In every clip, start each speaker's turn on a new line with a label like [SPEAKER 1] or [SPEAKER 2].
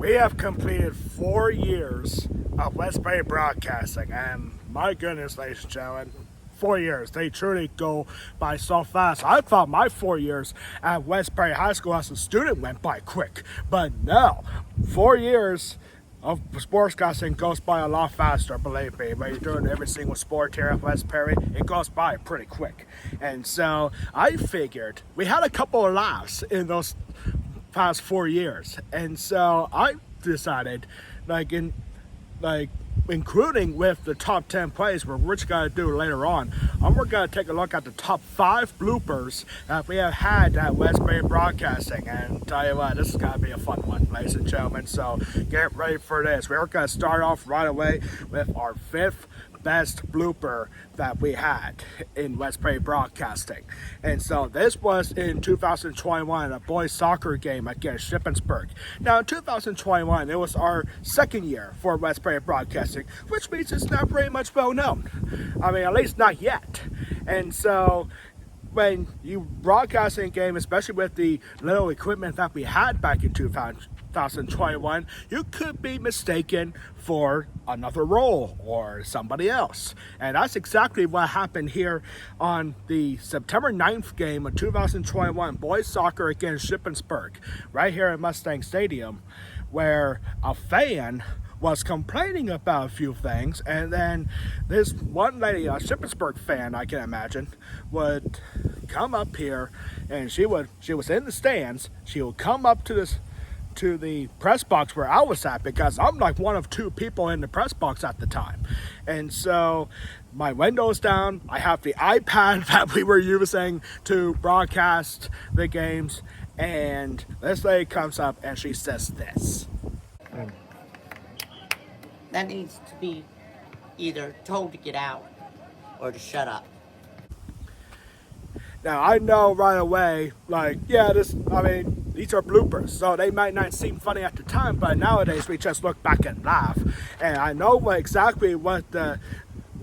[SPEAKER 1] We have completed 4 years of Westbury Broadcasting, and my goodness, ladies and gentlemen, 4 years. They truly go by so fast. I thought my 4 years at Westbury High School as a student went by quick, but no, 4 years of sportscasting goes by a lot faster, believe me. When you're doing every single sport here at Westbury, it goes by pretty quick. And so I figured we had a couple of laughs in those past 4 years, and so I decided, including with the top 10 plays we're just gonna do later on, we're gonna take a look at the top 5 bloopers that we have had at Westbury Broadcasting. And tell you what, this is gonna be a fun one, ladies and gentlemen. So get ready for this. We're gonna start off right away with our 5th best blooper that we had in Westbury Broadcasting. And so this was in 2021, a boys soccer game against Shippensburg. Now in 2021, it was our 2nd year for Westbury Broadcasting, which means it's not very much well known. I mean, at least not yet. And so when you broadcasting a game, especially with the little equipment that we had back in 2021, you could be mistaken for another role or somebody else. And that's exactly what happened here on the September 9th game of 2021 boys soccer against Shippensburg, right here at Mustang Stadium, where a fan was complaining about a few things, and then this one lady, a Shippensburg fan, I can imagine, would come up here, and she was in the stands. She would come up to the press box where I was at, because I'm like one of 2 people in the press box at the time. And so my window's down. I have the iPad that we were using to broadcast the games, and this lady comes up and she says this.
[SPEAKER 2] That needs to be either told to get out or to shut up.
[SPEAKER 1] Now, I know right away, these are bloopers, so they might not seem funny at the time, but nowadays we just look back and laugh. And I know exactly what the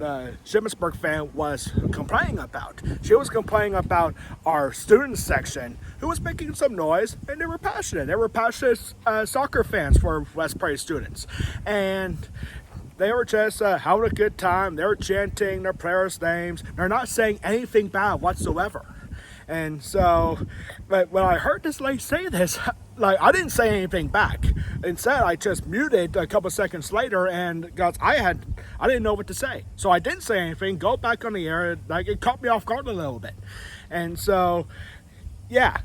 [SPEAKER 1] Shippensburg fan was complaining about. She was complaining about our student section, who was making some noise, and they were passionate. They were passionate soccer fans for Westbury students. And they were just having a good time. They were chanting their players' names. They're not saying anything bad whatsoever. And so, but when I heard this lady say this, I didn't say anything back. Instead, I just muted a couple seconds later, and because I didn't know what to say, so I didn't say anything. Go back on the air, it caught me off guard a little bit. And so, yeah,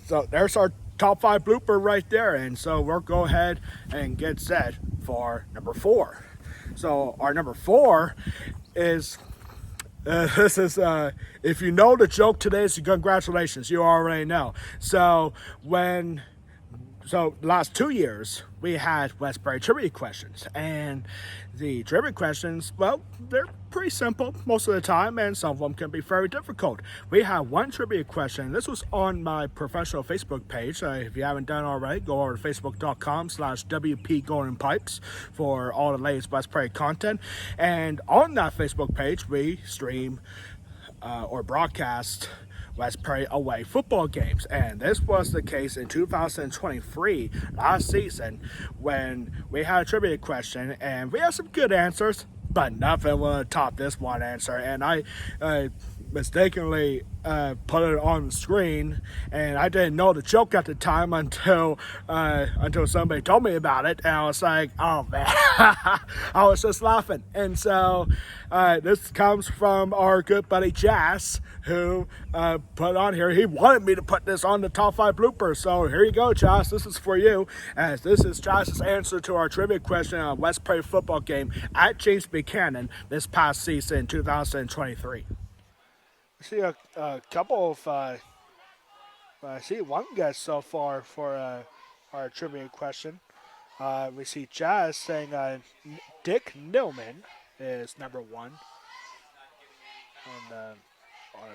[SPEAKER 1] so there's our top 5 blooper right there. And so we'll go ahead and get set for number 4. So our number 4 is. This is, if you know the joke today, so congratulations, you already know. So the last 2 years, we had Westbury trivia questions, and the trivia questions, well, they're pretty simple most of the time, and some of them can be very difficult. We have one trivia question. This was on my professional Facebook page. If you haven't done already, go over to facebook.com/WPGoldenPipes for all the latest Westbury content. And on that Facebook page, we stream or broadcast Westbury away football games. And this was the case in 2023, last season, when we had a trivia question, and we had some good answers, but nothing will top this one answer. And I mistakenly put it on the screen, and I didn't know the joke at the time until somebody told me about it, and I was like, oh man. I was just laughing. And so this comes from our good buddy Jazz, who put on here. He wanted me to put this on the top 5 bloopers, so here you go, Jazz. This is for you, as this is Jazz's answer to our trivia question on Westbury football game at James Buchanan this past season, 2023. I see a couple of, I see one guess so far for our trivia question. We see Jazz saying Dick Nillman is number 1 on a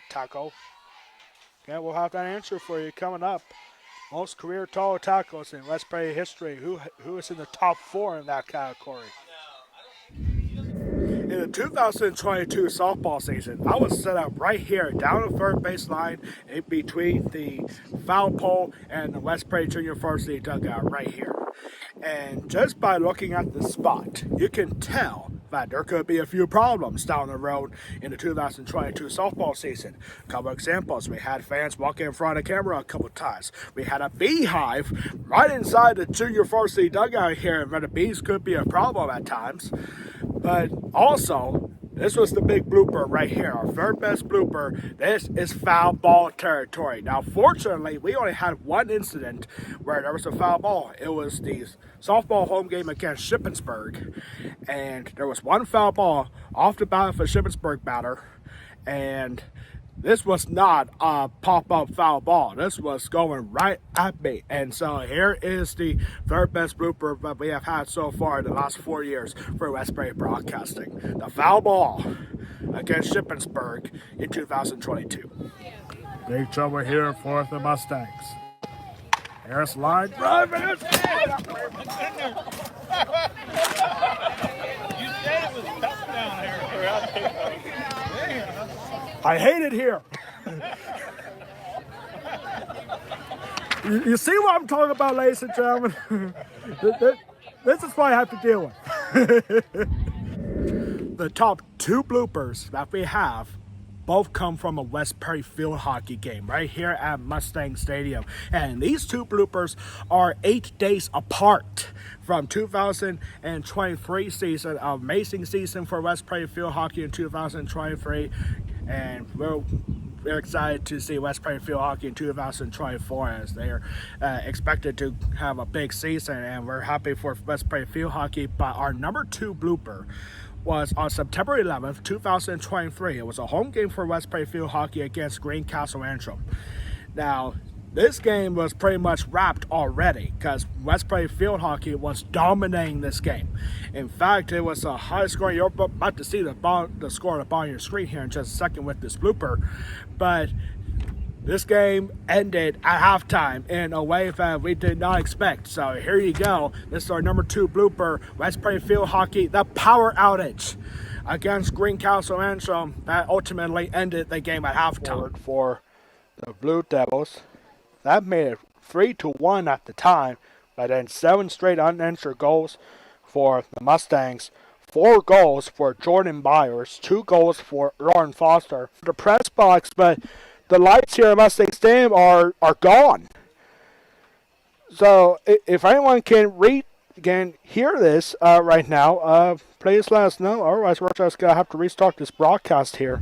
[SPEAKER 1] tackle. Okay, we'll have that answer for you coming up. Most career total tackles in Westbury history. Who is in the top 4 in that category? In the 2022 softball season, I was set up right here down the third baseline in between the foul pole and the Westbury Junior Varsity dugout right here. And just by looking at the spot, you can tell that there could be a few problems down the road in the 2022 softball season. A couple examples: we had fans walking in front of the camera a couple times. We had a beehive right inside the junior varsity dugout here, where the bees could be a problem at times. But also, this was the big blooper right here, our third best blooper. This is foul ball territory. Now, fortunately, we only had one incident where there was a foul ball. It was the softball home game against Shippensburg, and there was one foul ball off the bat for Shippensburg batter, and this was not a pop-up foul ball. This was going right at me. And so here is the third best blooper that we have had so far in the last 4 years for Westbury Broadcasting. The foul ball against Shippensburg in 2022. Big trouble here for the Mustangs. Here's line drive, and it's I hate it here. You see what I'm talking about, ladies and gentlemen? This is what I have to deal with. The top two bloopers that we have both come from a West Perry field hockey game right here at Mustang Stadium. And these two bloopers are 8 days apart from 2023 season, amazing season for West Perry field hockey in 2023. And we're excited to see West Perry field hockey in 2024 as they're expected to have a big season, and we're happy for West Perry field hockey. But our number two blooper was on September 11th, 2023. It was a home game for West Perry field hockey against Greencastle Antrim. Now, this game was pretty much wrapped already because West Perry field hockey was dominating this game. In fact, it was a high score. You're about to see the score at the bottom of your screen here in just a second with this blooper. But this game ended at halftime in a way that we did not expect. So here you go. This is our number two blooper, West Perry field hockey, the power outage against Greencastle Antrim that ultimately ended the game at halftime. For the Blue Devils. That made it 3-1 at the time, but then 7 straight unanswered goals for the Mustangs, 4 goals for Jordan Byers, 2 goals for Lauren Foster. The press box, but the lights here at Mustang Stadium are gone. So if anyone can hear this right now, please let us know. Otherwise, we're just going to have to restart this broadcast here.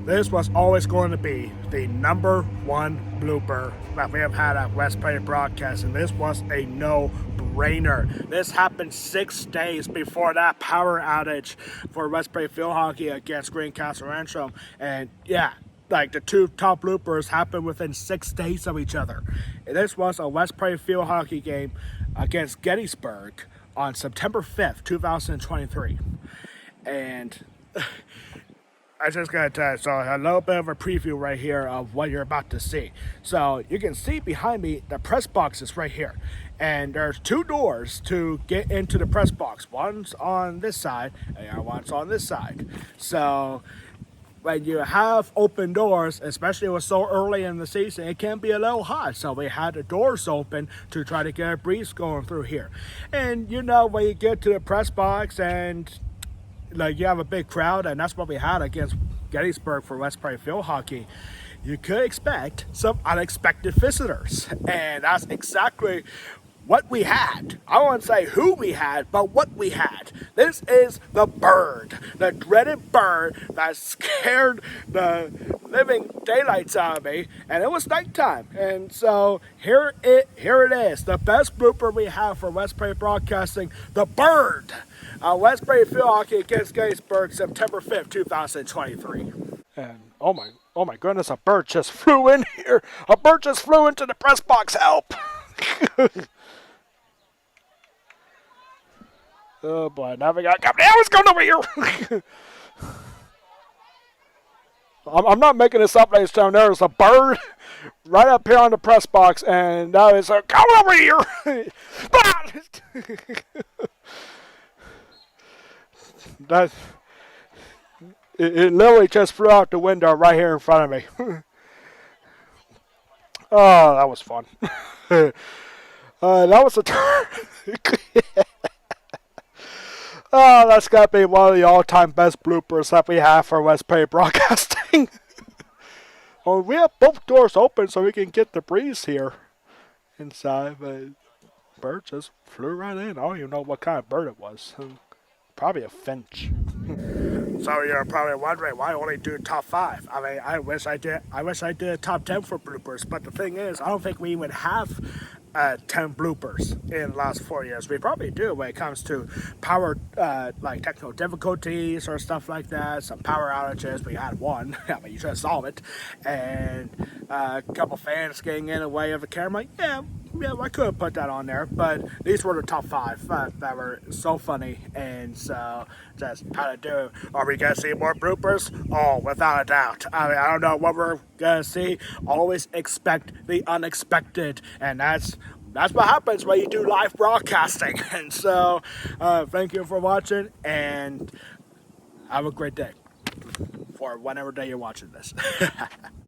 [SPEAKER 1] This was always going to be the number one blooper that we have had at West Perry Broadcasting. This was a no-brainer. This happened 6 days before that power outage for West Perry field hockey against Greencastle Antrim. And yeah, like the two top bloopers happened within 6 days of each other. And this was a West Perry field hockey game against Gettysburg on September 5th, 2023. And I just got to tell you, so a little bit of a preview right here of what you're about to see. So you can see behind me, the press box is right here. And there's 2 doors to get into the press box. One's on this side, and one's on this side. So when you have open doors, especially with so early in the season, it can be a little hot. So we had the doors open to try to get a breeze going through here. And you know, when you get to the press box and like you have a big crowd, and that's what we had against Gettysburg for West Perry field hockey, you could expect some unexpected visitors. And that's exactly what we had. I won't say who we had, but what we had. This is the bird, the dreaded bird that scared the living daylights out of me, and it was nighttime. And so here it is, the best blooper we have for West Perry Broadcasting, the bird. West Perry field hockey against Gettysburg, September 5th, 2023. And oh my goodness, a bird just flew in here. A bird just flew into the press box. Help! Oh boy, now we got company. I was going over here. I'm not making this up, ladies and gentlemen. There's a bird right up here on the press box, and now it's like, come over here. That it literally just flew out the window right here in front of me. Oh, that was fun. That was a turn. Oh, that's got to be one of the all-time best bloopers that we have for West Bay Broadcasting. Oh, we have both doors open so we can get the breeze here inside, but bird just flew right in. I don't even know what kind of bird it was. Probably a finch. So you're probably wondering why I only do top 5. I mean, I wish I did a top 10 for bloopers, but the thing is, I don't think we even have 10 bloopers in the last 4 years. We probably do when it comes to power, like technical difficulties or stuff like that. Some power outages. We had one. I mean, you just saw it, and a couple fans getting in the way of the camera. Yeah, I could have put that on there, but these were the top 5 that were so funny, and so just how to do. Are we gonna see more bloopers? Oh, without a doubt. I mean, I don't know what we're gonna see. Always expect the unexpected, and that's what happens when you do live broadcasting. And so, thank you for watching, and have a great day for whatever day you're watching this.